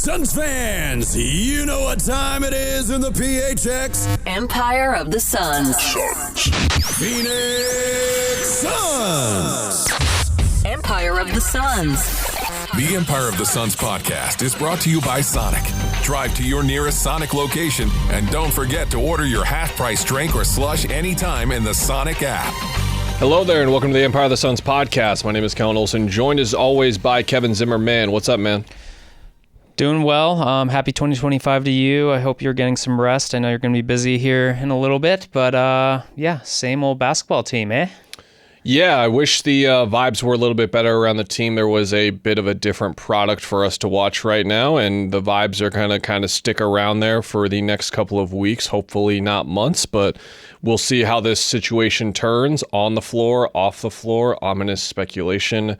Suns fans, you know what time it is in the PHX. Empire of the Suns. Phoenix Suns. Empire of the Suns. The Empire of the Suns podcast is brought to you by Sonic. Drive to your nearest Sonic location and don't forget to order your half-price drink or slush anytime in the Sonic app. Hello there and welcome to the Empire of the Suns podcast. My name is Kellan Olson, joined as always by Kevin Zimmerman. What's up, man? Doing well. Happy 2025 to you. I hope you're getting some rest. I know you're going to be busy here in a little bit, but yeah, same old basketball team, eh? Yeah, I wish the vibes were a little bit better around the team. There was a bit of a different product for us to watch right now, and the vibes are kind of stick around there for the next couple of weeks, hopefully not months, but we'll see how this situation turns on the floor, off the floor. Ominous speculation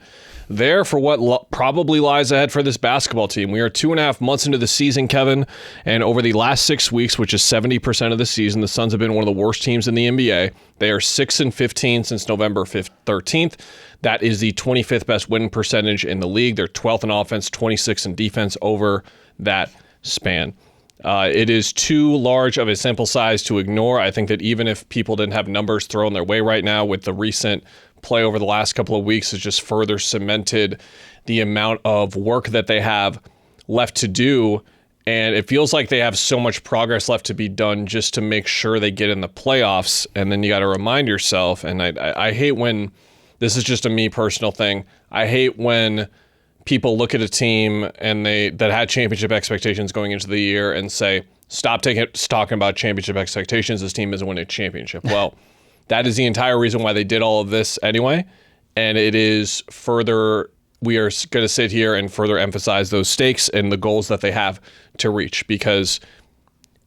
there for what probably lies ahead for this basketball team. We are 2.5 months into the season, Kevin, and over the last 6 weeks, which is 70% of the season, the Suns have been one of the worst teams in the NBA. They are 6-15 since November 13th. That is the 25th best win percentage in the league. They're 12th in offense, 26th in defense over that span. It is too large of a sample size to ignore. I think that even if people didn't have numbers thrown their way right now with the recent play over the last couple of weeks, has just further cemented the amount of work that they have left to do. And it feels like they have so much progress left to be done just to make sure they get in the playoffs. And then you got to remind yourself, and I hate when, this is just a me personal thing, I hate when people look at a team and that had championship expectations going into the year and say, stop talking about championship expectations. This team isn't winning a championship. Well, that is the entire reason why they did all of this anyway. And it is further, we are going to sit here and further emphasize those stakes and the goals that they have to reach. Because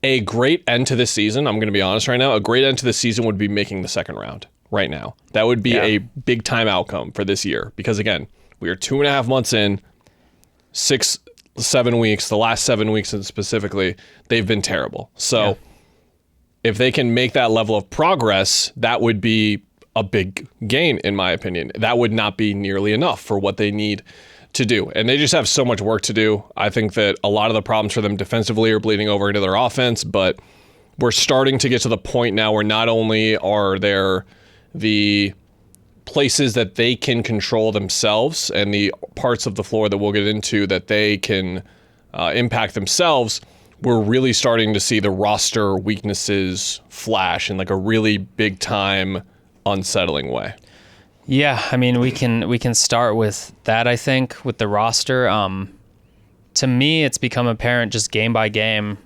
a great end to this season, I'm going to be honest right now, a great end to the season would be making the second round right now. That would be a big time outcome for this year. Because again, we are 2.5 months in, 6-7 weeks, the last 7 weeks specifically, they've been terrible. So if they can make that level of progress, that would be a big gain, in my opinion. That would not be nearly enough for what they need to do. And they just have so much work to do. I think that a lot of the problems for them defensively are bleeding over into their offense, but we're starting to get to the point now where not only are there the places that they can control themselves and the parts of the floor that we'll get into that they can impact themselves, we're really starting to see the roster weaknesses flash in like a really big time unsettling way. Yeah, I mean, we can start with that, I think, with the roster. To me, it's become apparent just game by game.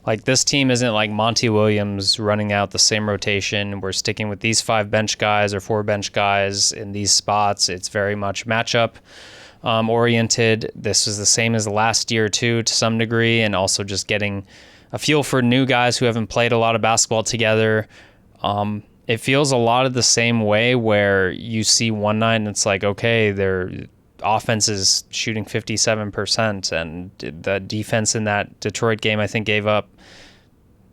Like, this team isn't like Monty Williams running out the same rotation. We're sticking with these 5 bench guys or 4 bench guys in these spots. It's very much matchup oriented. This is the same as the last year too, to some degree, and also just getting a feel for new guys who haven't played a lot of basketball together. It feels a lot of the same way where you see one night and it's like, okay, their offense is shooting 57%, and the defense in that Detroit game, I think, gave up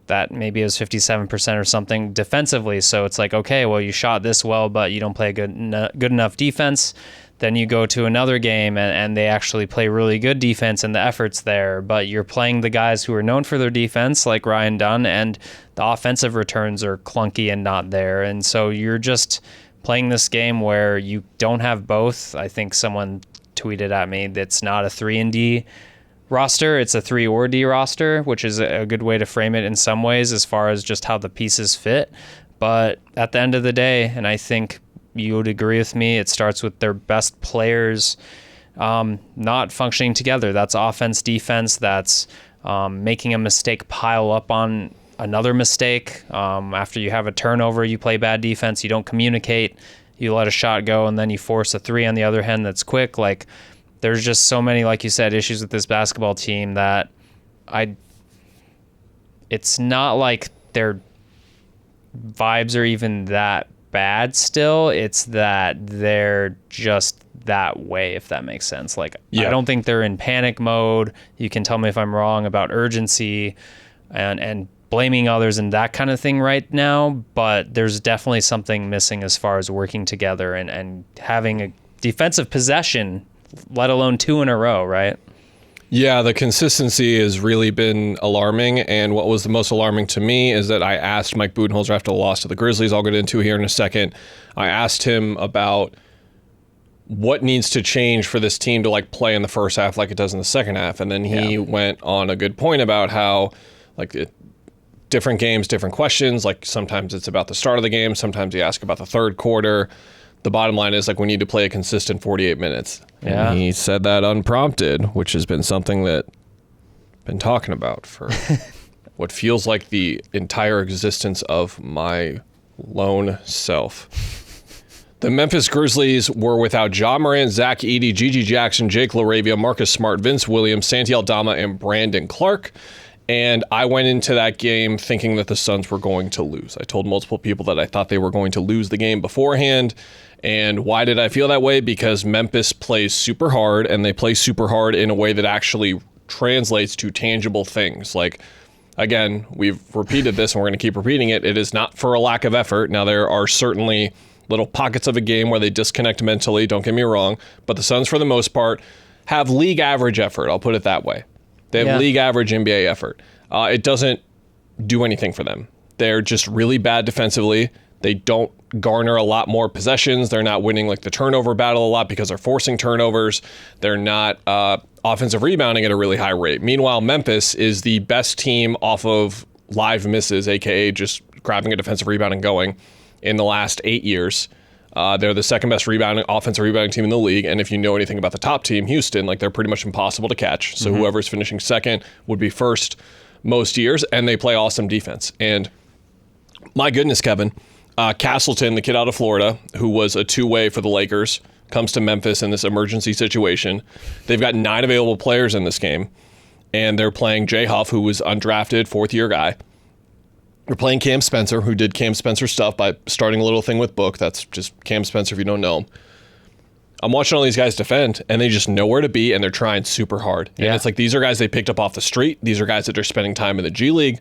that maybe it was 57% or something defensively. So it's like, okay, well, you shot this well, but you don't play good enough defense. Then you go to another game and they actually play really good defense and the effort's there, but you're playing the guys who are known for their defense, like Ryan Dunn, and the offensive returns are clunky and not there. And so you're just playing this game where you don't have both. I think someone tweeted at me that's not a 3-and-D roster, it's a 3 or D roster, which is a good way to frame it in some ways as far as just how the pieces fit. But at the end of the day, and I think you would agree with me, it starts with their best players not functioning together. That's offense, defense, that's making a mistake pile up on another mistake. After you have a turnover, you play bad defense, you don't communicate, you let a shot go, and then you force a 3 on the other hand that's quick. Like, there's just so many, like you said, issues with this basketball team that it's not like their vibes are even that bad still. It's that they're just that way, if that makes sense. Like, I don't think they're in panic mode. You can tell me if I'm wrong about urgency and blaming others and that kind of thing right now, but there's definitely something missing as far as working together and having a defensive possession, let alone 2 in a row, right? Yeah, the consistency has really been alarming, and what was the most alarming to me is that I asked Mike Budenholzer after the loss to the Grizzlies, I'll get into here in a second, I asked him about what needs to change for this team to like play in the first half like it does in the second half, and then he went on a good point about how different games, different questions, like sometimes it's about the start of the game, sometimes you ask about the third quarter. The bottom line is like we need to play a consistent 48 minutes. Yeah. And he said that unprompted, which has been something that I've been talking about for what feels like the entire existence of my lone self. The Memphis Grizzlies were without Ja Morant, Zach Edey, Gigi Jackson, Jake LaRavia, Marcus Smart, Vince Williams, Santi Aldama, and Brandon Clark. And I went into that game thinking that the Suns were going to lose. I told multiple people that I thought they were going to lose the game beforehand. And why did I feel that way? Because Memphis plays super hard, and they play super hard in a way that actually translates to tangible things. Like, again, we've repeated this and we're going to keep repeating it. It is not for a lack of effort. Now, there are certainly little pockets of a game where they disconnect mentally, don't get me wrong. But the Suns, for the most part, have league average effort. I'll put it that way. They have league average NBA effort. It doesn't do anything for them. They're just really bad defensively. They don't garner a lot more possessions. They're not winning like the turnover battle a lot because they're forcing turnovers. They're not offensive rebounding at a really high rate. Meanwhile, Memphis is the best team off of live misses, aka just grabbing a defensive rebound and going, in the last 8 years. They're the second best offensive rebounding team in the league. And if you know anything about the top team, Houston, like they're pretty much impossible to catch. So whoever's finishing second would be first most years, and they play awesome defense. And my goodness, Kevin, Castleton, the kid out of Florida, who was a two-way for the Lakers, comes to Memphis in this emergency situation. They've got 9 available players in this game, and they're playing Jay Huff, who was undrafted, fourth-year guy. We're playing Cam Spencer, who did Cam Spencer stuff by starting a little thing with Book. That's just Cam Spencer if you don't know him. I'm watching all these guys defend, and they just know where to be, and they're trying super hard. Yeah. And it's like these are guys they picked up off the street. These are guys that are spending time in the G League,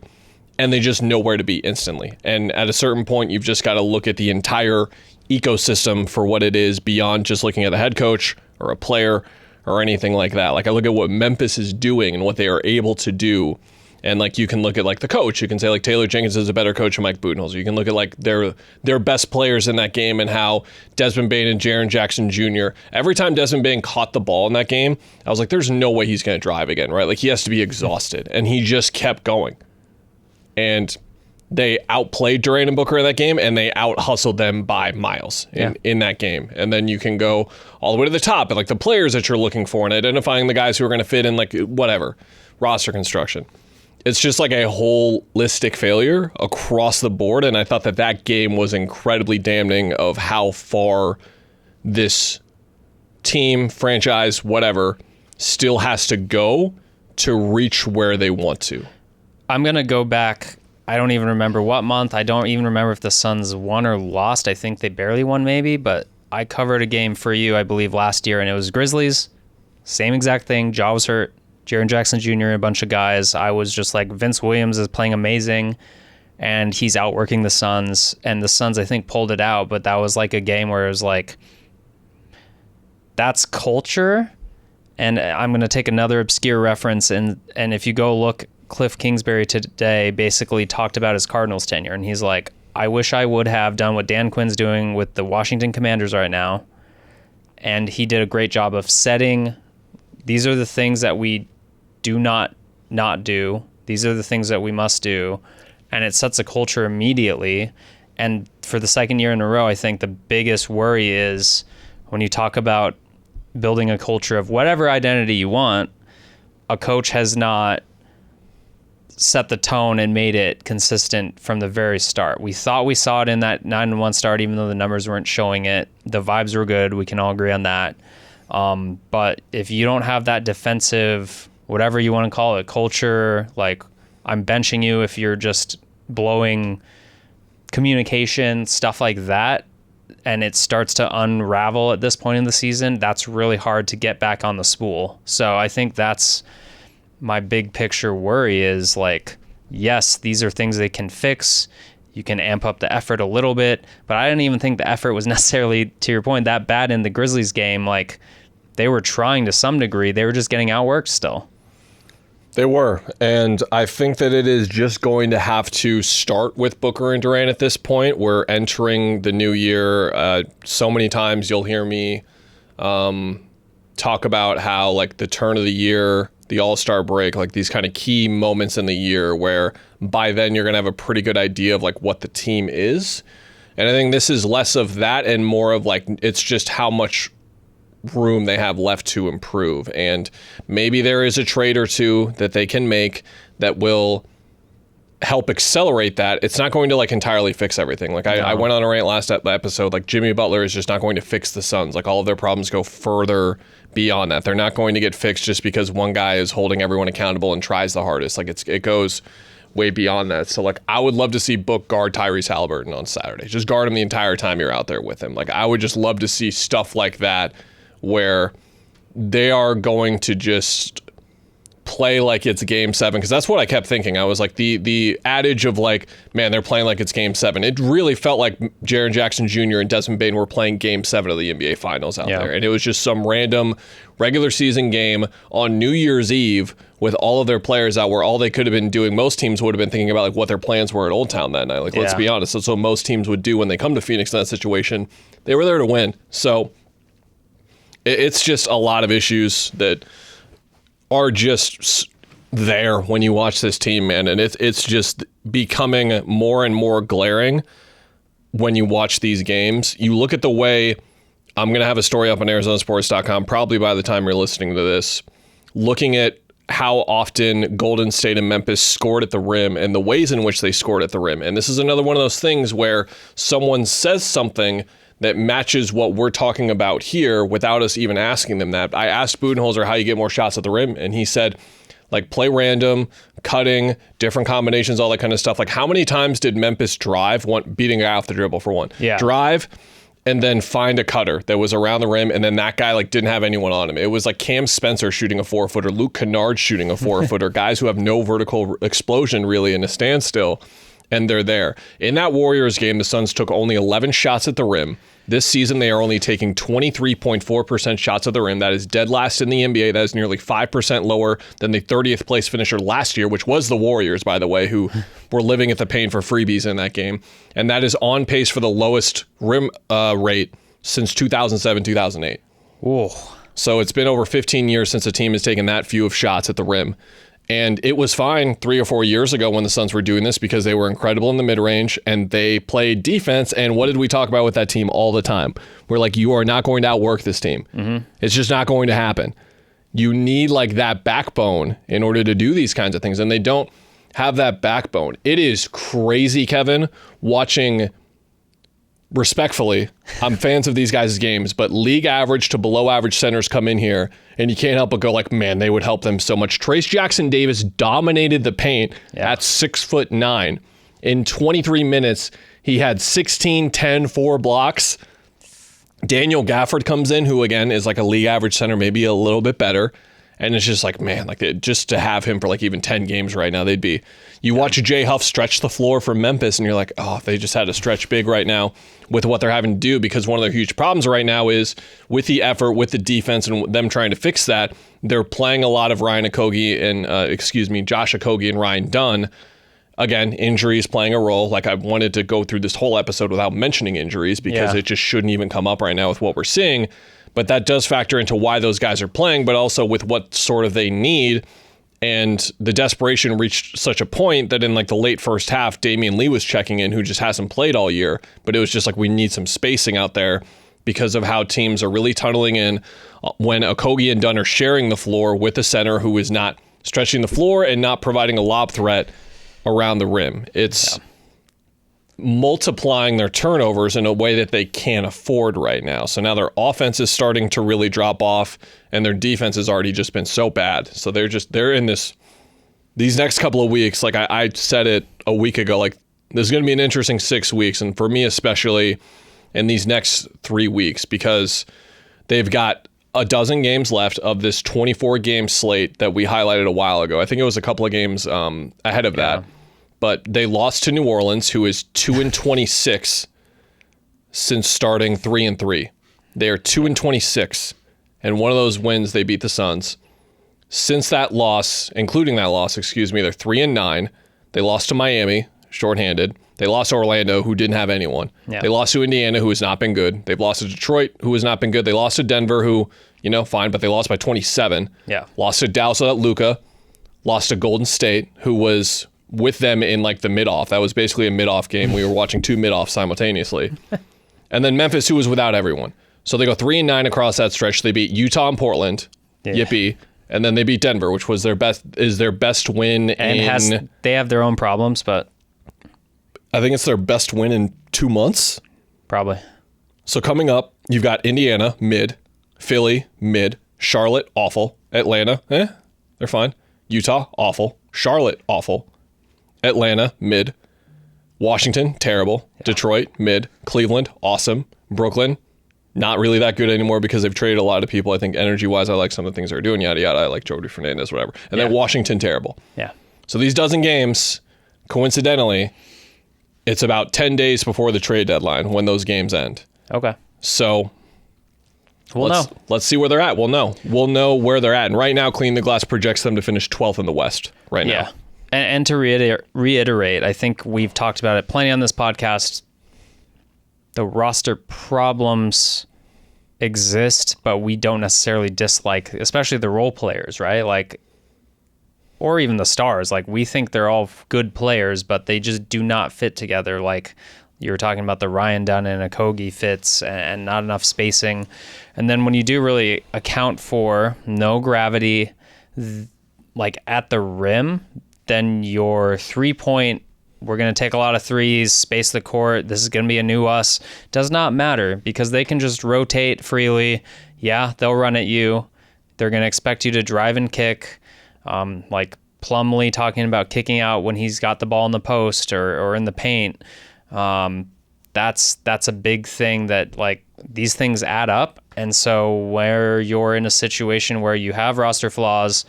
and they just know where to be instantly. And at a certain point, you've just got to look at the entire ecosystem for what it is beyond just looking at the head coach or a player or anything like that. Like I look at what Memphis is doing and what they are able to do. And like you can look at like the coach, you can say like Taylor Jenkins is a better coach than Mike Budenholzer. You can look at like their best players in that game and how Desmond Bane and Jaren Jackson Jr. Every time Desmond Bane caught the ball in that game, I was like, there's no way he's going to drive again, right? Like he has to be exhausted, and he just kept going. And they outplayed Durant and Booker in that game, and they out-hustled them by miles in that game. And then you can go all the way to the top and like the players that you're looking for and identifying the guys who are going to fit in like whatever roster construction. It's just like a holistic failure across the board, and I thought that game was incredibly damning of how far this team, franchise, whatever, still has to go to reach where they want to. I'm going to go back. I don't even remember what month. I don't even remember if the Suns won or lost. I think they barely won maybe, but I covered a game for you, I believe, last year, and it was Grizzlies. Same exact thing. Ja was hurt. Jaren Jackson Jr., and a bunch of guys. I was just like, Vince Williams is playing amazing, and he's outworking the Suns. And the Suns, I think, pulled it out, but that was like a game where it was like, that's culture. And I'm going to take another obscure reference, and if you go look, Cliff Kingsbury today basically talked about his Cardinals tenure, and he's like, I wish I would have done what Dan Quinn's doing with the Washington Commanders right now. And he did a great job of setting, these are the things that we do not do. These are the things that we must do. And it sets a culture immediately. And for the second year in a row, I think the biggest worry is when you talk about building a culture of whatever identity you want, a coach has not set the tone and made it consistent from the very start. We thought we saw it in that 9-1 start, even though the numbers weren't showing it. The vibes were good. We can all agree on that. But if you don't have that defensive, whatever you want to call it, culture, like I'm benching you if you're just blowing communication, stuff like that, and it starts to unravel at this point in the season, that's really hard to get back on the spool. So I think that's my big picture worry is like, yes, these are things they can fix. You can amp up the effort a little bit, but I didn't even think the effort was necessarily, to your point, that bad in the Grizzlies game. Like they were trying to some degree. They were just getting outworked still. They were, and I think that it is just going to have to start with Booker and Durant at this point. We're entering the new year. So many times you'll hear me talk about how like the turn of the year, the All-Star break, like these kind of key moments in the year where by then you're going to have a pretty good idea of like what the team is. And I think this is less of that and more of like it's just how much room they have left to improve, and maybe there is a trade or two that they can make that will help accelerate that. It's not going to like entirely fix everything. Like I went on a rant last episode, like Jimmy Butler is just not going to fix the Suns. Like all of their problems go further beyond that. They're not going to get fixed just because one guy is holding everyone accountable and tries the hardest. Like it goes way beyond that. So like I would love to see Book guard Tyrese Halliburton on Saturday. Just guard him the entire time you're out there with him. Like I would just love to see stuff like that where they are going to just play like it's game 7, because that's what I kept thinking. I was like, the adage of like, man, they're playing like it's game 7. It really felt like Jaren Jackson Jr. and Desmond Bane were playing game 7 of the NBA Finals out there. And it was just some random regular season game on New Year's Eve with all of their players out, where all they could have been doing, most teams would have been thinking about like what their plans were at Old Town that night. Like, let's be honest. That's what most teams would do when they come to Phoenix in that situation. They were there to win. So it's just a lot of issues that are just there when you watch this team, man. And it's just becoming more and more glaring when you watch these games. You look at the way, I'm going to have a story up on ArizonaSports.com probably by the time you're listening to this, looking at how often Golden State and Memphis scored at the rim and the ways in which they scored at the rim. And this is another one of those things where someone says something that matches what we're talking about here without us even asking them that. I asked Budenholzer how you get more shots at the rim, and he said, like, play random, cutting, different combinations, all that kind of stuff. Like, how many times did Memphis drive, beating a guy off the dribble for one? Yeah. Drive, and then find a cutter that was around the rim, and then that guy, like, didn't have anyone on him. It was like Cam Spencer shooting a 4-footer, Luke Kennard shooting a 4-footer, guys who have no vertical explosion, really, in a standstill, and they're there. In that Warriors game, the Suns took only 11 shots at the rim. This season, they are only taking 23.4% shots at the rim. That is dead last in the NBA. That is nearly 5% lower than the 30th place finisher last year, which was the Warriors, by the way, who were living at the pain for freebies in that game. And that is on pace for the lowest rim rate since 2007, 2008. Whoa. So it's been over 15 years since a team has taken that few of shots at the rim. And it was fine 3 or 4 years ago when the Suns were doing this because they were incredible in the mid-range and they played defense. And what did we talk about with that team all the time? We're like, you are not going to outwork this team. Mm-hmm. It's just not going to happen. You need like that backbone in order to do these kinds of things. And they don't have that backbone. It is crazy, Kevin, watching. Respectfully, I'm fans of these guys' games, but league average to below average centers come in here, and you can't help but go like, man, they would help them so much. Trace Jackson-Davis dominated the paint at 6'9". In 23 minutes, he had 16, 10, 4 blocks. Daniel Gafford comes in, who again is like a league average center, maybe a little bit better. And it's just like, man, like just to have him for like even 10 games right now, they'd be. You watch Jay Huff stretch the floor for Memphis, and you're like, oh, they just had to stretch big right now with what they're having to do, because one of their huge problems right now is with the effort, with the defense, and them trying to fix that. They're playing a lot of Josh Okogie and Ryan Dunn. Again, injuries playing a role. Like, I wanted to go through this whole episode without mentioning injuries because it just shouldn't even come up right now with what we're seeing. But that does factor into why those guys are playing, but also with what sort of they need. And the desperation reached such a point that in like the late first half, Damian Lee was checking in, who just hasn't played all year. But it was just like, we need some spacing out there because of how teams are really tunneling in when Okogie and Dunn are sharing the floor with the center who is not stretching the floor and not providing a lob threat around the rim. It's multiplying their turnovers in a way that they can't afford right now. So now their offense is starting to really drop off, and their defense has already just been so bad. So they're in these next couple of weeks. Like I said it a week ago, like there's going to be an interesting 6 weeks, and for me especially in these next 3 weeks, because they've got a dozen games left of this 24-game slate that we highlighted a while ago. I think it was a couple of games ahead of that. But they lost to New Orleans, who is 2-26 since starting 3-3. They are 2-26, and one of those wins they beat the Suns. since that loss, including that loss, they're 3-9. They lost to Miami, shorthanded. They lost to Orlando, who didn't have anyone. Yeah. They lost to Indiana, who has not been good. They've lost to Detroit, who has not been good. They lost to Denver, who, fine, but they lost by 27. Yeah. Lost to Dallas without Luka. Lost to Golden State, who was with them in like the mid-off. That was basically a mid-off game. We were watching two mid-offs simultaneously. And then Memphis, who was without everyone. So they go 3-9 across that stretch. They beat Utah and Portland. Yeah. Yippee. And then they beat Denver, which was their best win they have their own problems, but I think it's their best win in 2 months. Probably. So coming up, you've got Indiana, mid. Philly, mid. Charlotte, awful. Atlanta, they're fine. Utah, awful. Charlotte, awful. Atlanta, mid. Washington, terrible. Yeah. Detroit, mid. Cleveland, awesome. Brooklyn, not really that good anymore because they've traded a lot of people. I think energy-wise, I like some of the things they're doing, yada, yada. I like Jody Fernandez, whatever. And then Washington, terrible. Yeah. So these dozen games, coincidentally, it's about 10 days before the trade deadline when those games end. Okay. So We'll let's see where they're at. We'll know. We'll know where they're at. And right now, Clean the Glass projects them to finish 12th in the West right now. Yeah. And to reiterate, I think we've talked about it plenty on this podcast. The roster problems exist, but we don't necessarily dislike, especially the role players, right? Like, or even the stars. Like, we think they're all good players, but they just do not fit together. Like you were talking about the Ryan Dunn and Okogie fits and not enough spacing. And then when you do really account for no gravity, like at the rim, then your 3-point, we're going to take a lot of threes, space the court, this is going to be a new us, does not matter because they can just rotate freely. Yeah, they'll run at you. They're going to expect you to drive and kick. Like Plumlee talking about kicking out when he's got the ball in the post or in the paint. That's a big thing that like these things add up. And so where you're in a situation where you have roster flaws,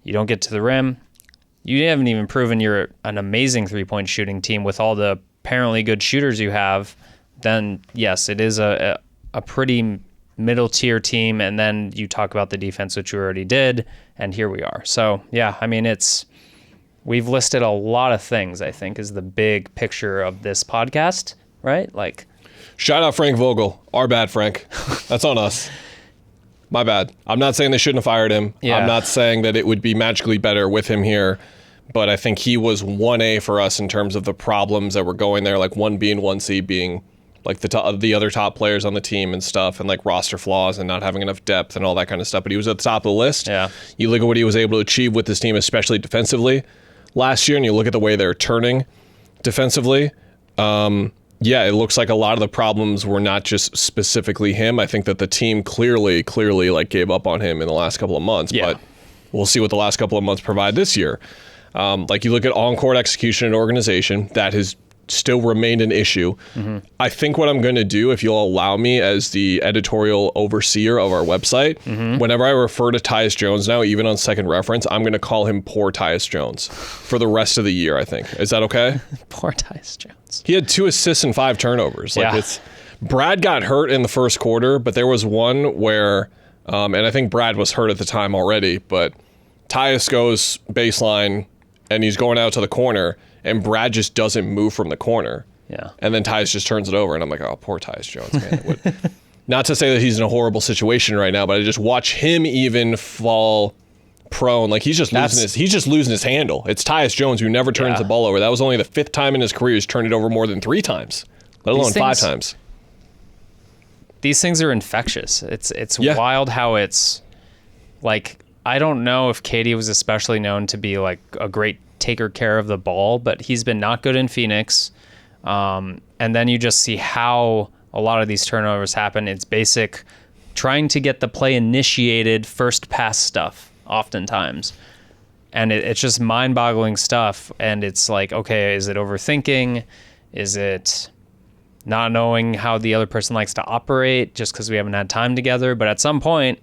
you don't get to the rim, you haven't even proven you're an amazing 3-point shooting team with all the apparently good shooters you have, then yes, it is a pretty middle tier team. And then you talk about the defense, which you already did, and here we are. So yeah, I mean, we've listed a lot of things, I think, is the big picture of this podcast, right? Like, shout out Frank Vogel. Our bad, Frank. That's on us. My bad. I'm not saying they shouldn't have fired him. Yeah. I'm not saying that it would be magically better with him here, but I think he was 1A for us in terms of the problems that were going there, like 1B and 1C being like the other top players on the team and stuff, and like roster flaws and not having enough depth and all that kind of stuff. But he was at the top of the list. Yeah. You look at what he was able to achieve with this team, especially defensively last year, and you look at the way they're turning defensively. Yeah, it looks like a lot of the problems were not just specifically him. I think that the team clearly like gave up on him in the last couple of months, but we'll see what the last couple of months provide this year. Like you look at on-court execution and organization, that has still remained an issue. Mm-hmm. I think what I'm going to do, if you'll allow me as the editorial overseer of our website, whenever I refer to Tyus Jones now, even on second reference, I'm going to call him poor Tyus Jones for the rest of the year, I think. Is that okay? Poor Tyus Jones. He had 2 assists and 5 turnovers. Brad got hurt in the first quarter, but there was one where, and I think Brad was hurt at the time already, but Tyus goes baseline and he's going out to the corner, and Brad just doesn't move from the corner. Yeah. And then Tyus just turns it over, and I'm like, oh, poor Tyus Jones, man. Not to say that he's in a horrible situation right now, but I just watch him even fall prone. Like he's just losing his handle. It's Tyus Jones who never turns the ball over. That was only the 5th time in his career he's turned it over more than 3 times, let alone 5 times. These things are infectious. It's wild how it's like, I don't know if Katie was especially known to be like a great taker care of the ball, but he's been not good in Phoenix. And then you just see how a lot of these turnovers happen. It's basic trying to get the play initiated first pass stuff oftentimes. And it's just mind-boggling stuff. And it's like, okay, is it overthinking? Is it not knowing how the other person likes to operate just because we haven't had time together? But at some point,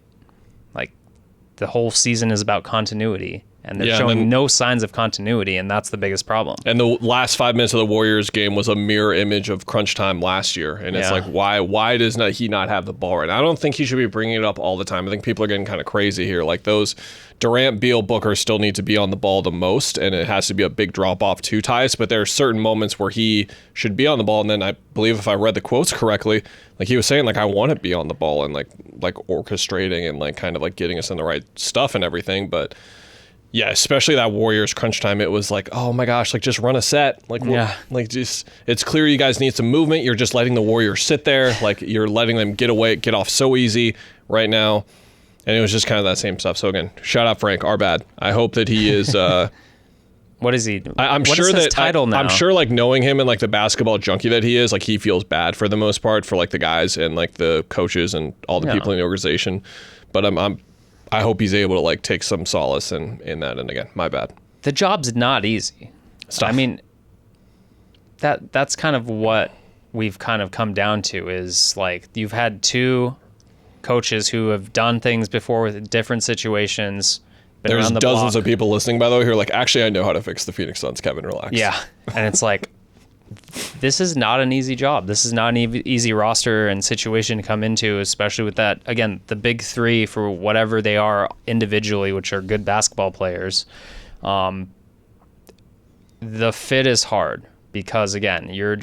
like, the whole season is about continuity. And they're showing no signs of continuity, and that's the biggest problem. And the last 5 minutes of the Warriors game was a mirror image of crunch time last year. And it's like, why does he not have the ball right now? I don't think he should be bringing it up all the time. I think people are getting kind of crazy here. Like those Durant, Beal, Booker still need to be on the ball the most, and it has to be a big drop-off to Tyus. But there are certain moments where he should be on the ball. And then I believe if I read the quotes correctly, like he was saying, like, I want to be on the ball and like orchestrating and like kind of like getting us in the right stuff and everything. But yeah, especially that Warriors crunch time, it was like, oh my gosh, like just run a set. Like, like just, it's clear you guys need some movement. You're just letting the Warriors sit there. Like you're letting them get off so easy right now. And it was just kind of that same stuff. So again, shout out Frank, our bad. I hope that he is. What is he? I'm what sure is his that title now? I'm sure like knowing him and like the basketball junkie that he is, like he feels bad for the most part for like the guys and like the coaches and all the people in the organization. But I hope he's able to like take some solace in that. And again, my bad. The job's not easy. I mean, that's kind of what we've kind of come down to is like you've had two coaches who have done things before with different situations. There's dozens of people listening, by the way, who are like, actually, I know how to fix the Phoenix Suns. Kevin, relax. Yeah. And it's like, this is not an easy job. This is not an easy roster and situation to come into, especially with that, again, the big three for whatever they are individually, which are good basketball players. The fit is hard because, again, you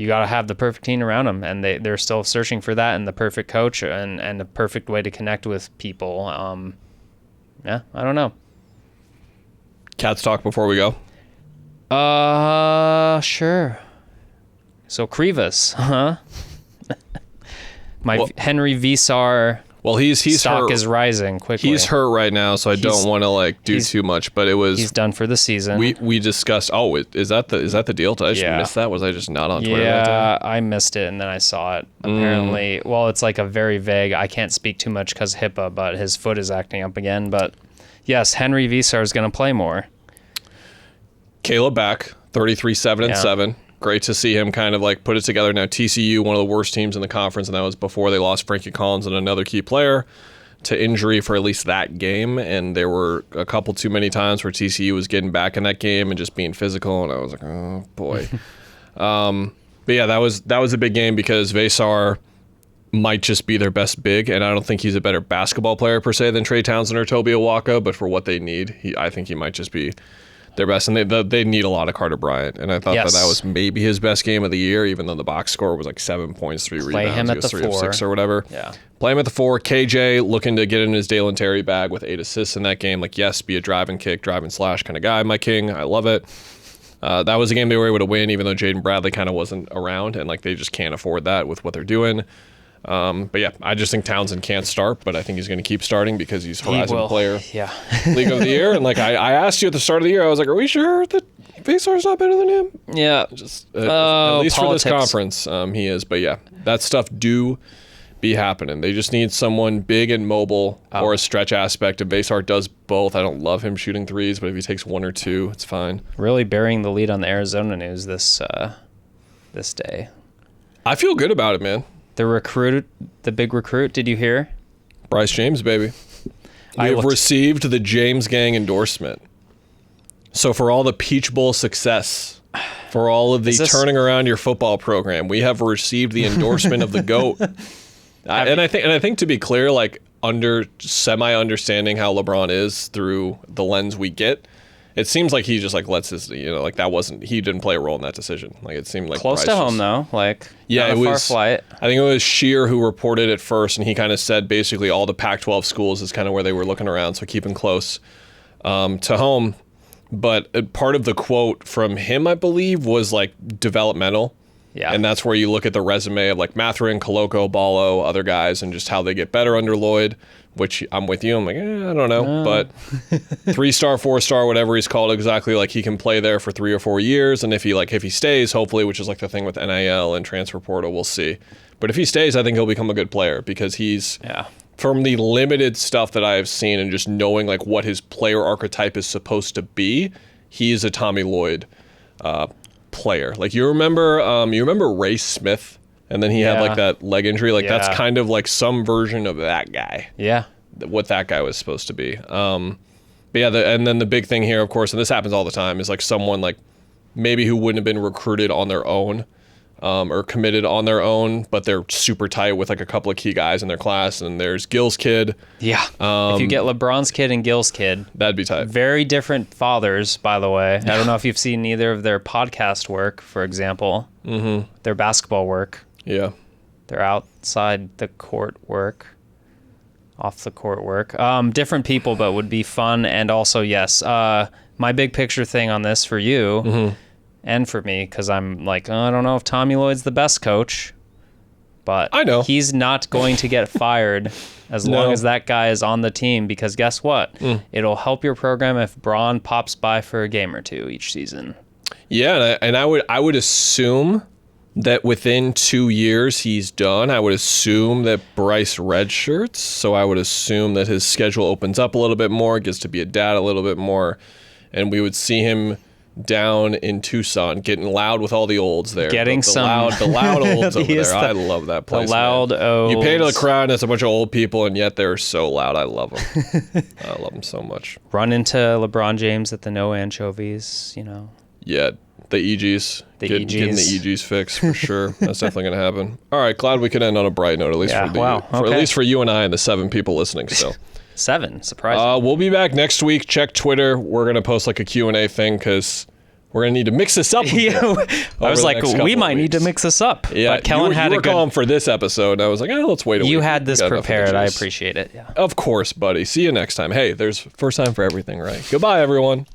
got to have the perfect team around them, and they're still searching for that and the perfect coach and the perfect way to connect with people. I don't know. Cats talk before we go. Sure. So Krivas, huh? Henry Visar. Well, he's stock hurt. Is rising quickly. He's hurt right now, so I don't want to like do too much. But he's done for the season. We discussed. Oh, is that the deal? Did I just miss that? Was I just not on Twitter? Yeah, I missed it, and then I saw it. Apparently, well, it's like a very vague. I can't speak too much because HIPAA, but his foot is acting up again. But yes, Henry Visar is going to play more. Caleb back, 33-7-7. Great to see him kind of like put it together. Now TCU, one of the worst teams in the conference, and that was before they lost Frankie Collins and another key player to injury for at least that game. And there were a couple too many times where TCU was getting back in that game and just being physical, and I was like, oh boy. But yeah, that was a big game because Vesar might just be their best big, and I don't think he's a better basketball player per se than Trey Townsend or Toby Awaka, but for what they need, I think he might just be their best, and they need a lot of Carter Bryant, and I thought that was maybe his best game of the year, even though the box score was like 7 points, 3 rebounds, Play him at the 3 4. of 6 or whatever. Yeah, play him at the 4. KJ looking to get in his Dalen Terry bag with 8 assists in that game. Like, yes, be a drive and slash kind of guy, my king. I love it. That was a game they were able to win, even though Jaden Bradley kind of wasn't around, and like they just can't afford that with what they're doing. But yeah, I just think Townsend can't start, but I think he's going to keep starting because he's Horizon Player League of the Year. And like I asked you at the start of the year, I was like, are we sure that Vesar's not better than him? Yeah. Just at least politics. For this conference, he is. But yeah, that stuff do be happening. They just need someone big and mobile or a stretch aspect. And Vesar does both. I don't love him shooting threes, but if he takes 1 or 2, it's fine. Really burying the lead on the Arizona news this day. I feel good about it, man. The big recruit, did you hear? Bryce James, baby. We have received the James Gang endorsement. So for all the Peach Bowl success, for all of the turning around your football program, we have received the endorsement of the GOAT. And I think to be clear, like under semi-understanding how LeBron is through the lens we get, it seems like he just like lets his, like he didn't play a role in that decision. Like it seemed like close to home though. Like yeah, it was far flight. I think it was Shear who reported it first, and he kind of said basically all the Pac-12 schools is kind of where they were looking around, so keeping close to home. But part of the quote from him, I believe, was like developmental. Yeah, and that's where you look at the resume of like Mathurin, Koloko, Ballo, other guys, and just how they get better under Lloyd. Which I'm with you. I'm like, I don't know. But 3-star, 4-star, whatever he's called, exactly like he can play there for 3 or 4 years. And if he stays, hopefully, which is like the thing with NIL and transfer portal, we'll see. But if he stays, I think he'll become a good player because he's from the limited stuff that I have seen and just knowing like what his player archetype is supposed to be, he's a Tommy Lloyd player. Like you remember Ray Smith? And then he had like that leg injury. Like that's kind of like some version of that guy. Yeah. What that guy was supposed to be. But yeah, and then the big thing here, of course, and this happens all the time, is like someone like maybe who wouldn't have been recruited on their own or committed on their own, but they're super tight with like a couple of key guys in their class. And there's Gill's kid. Yeah. If you get LeBron's kid and Gill's kid. That'd be tight. Very different fathers, by the way. I don't know if you've seen either of their podcast work, for example. Mm-hmm. Their basketball work. Yeah. Their outside the court work. Off the court work. Different people, but would be fun. And also, yes, my big picture thing on this for you and for me, because I'm like, I don't know if Tommy Lloyd's the best coach, but I know he's not going to get fired as long as that guy is on the team, because guess what? It'll help your program if Braun pops by for a game or two each season. Yeah, and I would assume that within 2 years he's done. I would assume that Bryce redshirts, so I would assume that his schedule opens up a little bit more, gets to be a dad a little bit more, and we would see him down in Tucson, getting loud with all the olds there. Getting the loud olds over there. I love that place. The loud olds. You pay to the crowd, and it's a bunch of old people, and yet they're so loud. I love them. I love them so much. Run into LeBron James at the No Anchovies, you know. Yeah, the EGs. Getting the EGs fixed for sure. That's definitely going to happen. All right, glad we could end on a bright note, at least at least for you and I and the 7 people listening still. 7, surprising. We'll be back next week. Check Twitter. We're going to post like a Q&A thing because we're going to need to mix this up. I was like, we might need to mix this up. Yeah, but Kellan you were calling for this episode, and I was like, let's wait a week. You had this prepared. I appreciate it. Yeah. Of course, buddy. See you next time. Hey, there's first time for everything, right? Goodbye, everyone.